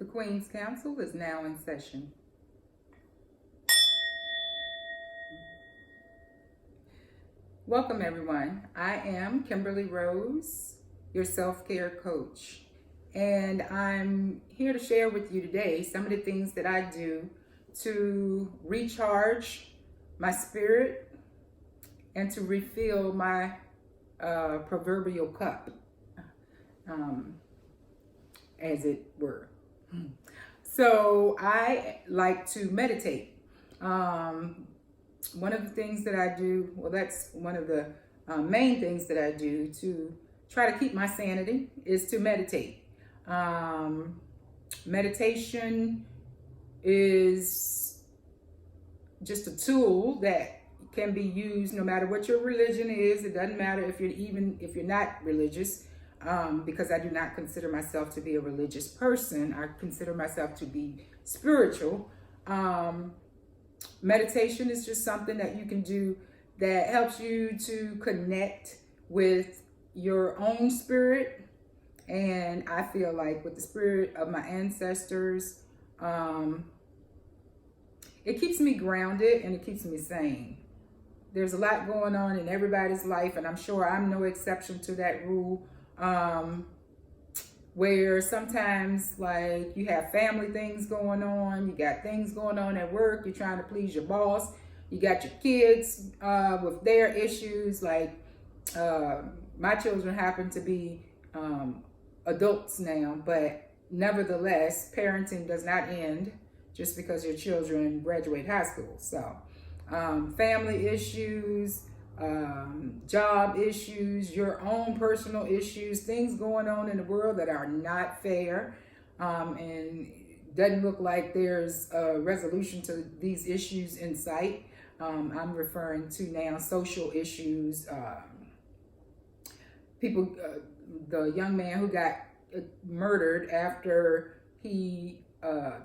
The Queen's Council is now in session. Welcome, everyone. I am Kimberly Rose, your self-care coach, and I'm here to share with you today some of the things that I do to recharge my spirit and to refill my proverbial cup, as it were. So I like to meditate. One of the things that I do, well, that's one of the main things that I do to try to keep my sanity is to meditate. Meditation is just a tool that can be used no matter what your religion is. It doesn't matter if you're not religious. Because I do not consider myself to be a religious person. I consider myself to be spiritual. Meditation is just something that you can do that helps you to connect with your own spirit. And I feel like with the spirit of my ancestors, it keeps me grounded and it keeps me sane. There's a lot going on in everybody's life, and I'm sure I'm no exception to that rule. Where sometimes like you have family things going on, you got things going on at work, you're trying to please your boss, you got your kids with their issues. Like my children happen to be adults now, but nevertheless, parenting does not end just because your children graduate high school. So family issues, job issues, your own personal issues, things going on in the world that are not fair, and doesn't look like there's a resolution to these issues in sight. I'm referring to now social issues. The young man who got murdered after he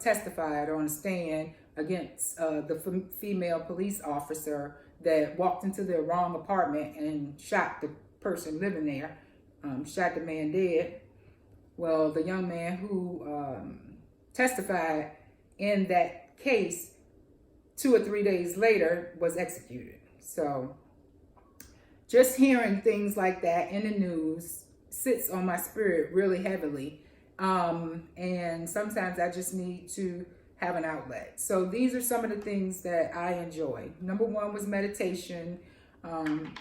testified on a stand against the female police officer that walked into the wrong apartment and shot the person living there, shot the man dead. Well, the young man who testified in that case 2 or 3 days later was executed. So just hearing things like that in the news sits on my spirit really heavily. And sometimes I just need to have an outlet. So these are some of the things that I enjoy. Number one was meditation.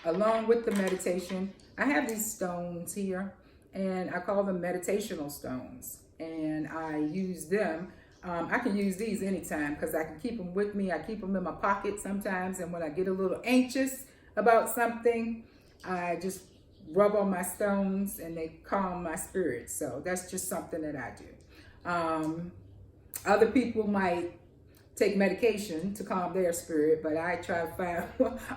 Along with the meditation, I have these stones here, and I call them meditational stones. And I use them. I can use these anytime because I can keep them with me. I keep them in my pocket sometimes. And when I get a little anxious about something, I just rub on my stones and they calm my spirit. So that's just something that I do. Other people might take medication to calm their spirit, but I try to find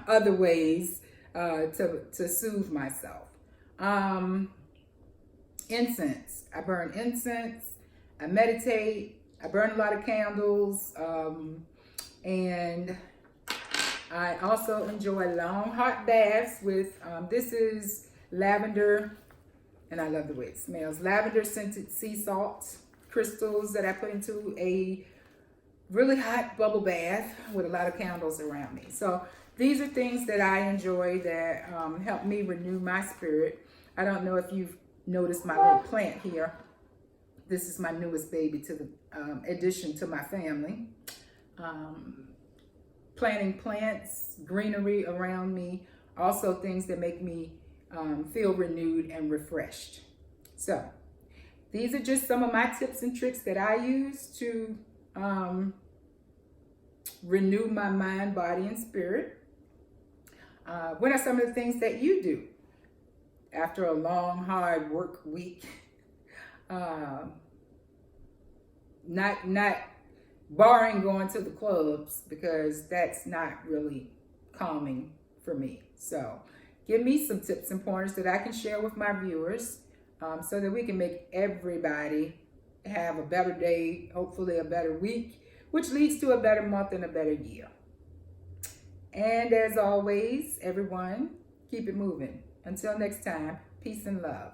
other ways to soothe myself. Incense. I burn incense. I meditate. I burn a lot of candles. And I also enjoy long hot baths with, this is lavender, and I love the way it smells. Lavender scented sea salt crystals that I put into a really hot bubble bath with a lot of candles around me. So these are things that I enjoy that help me renew my spirit. I don't know if you've noticed my little plant here. This is my newest baby to the addition to my family. Planting plants, greenery around me, also things that make me feel renewed and refreshed. So these are just some of my tips and tricks that I use to renew my mind, body, and spirit. What are some of the things that you do after a long, hard work week? Not barring going to the clubs, because that's not really calming for me. So give me some tips and pointers that I can share with my viewers, so that we can make everybody have a better day, hopefully a better week, which leads to a better month and a better year. And as always, everyone, keep it moving. Until next time, peace and love.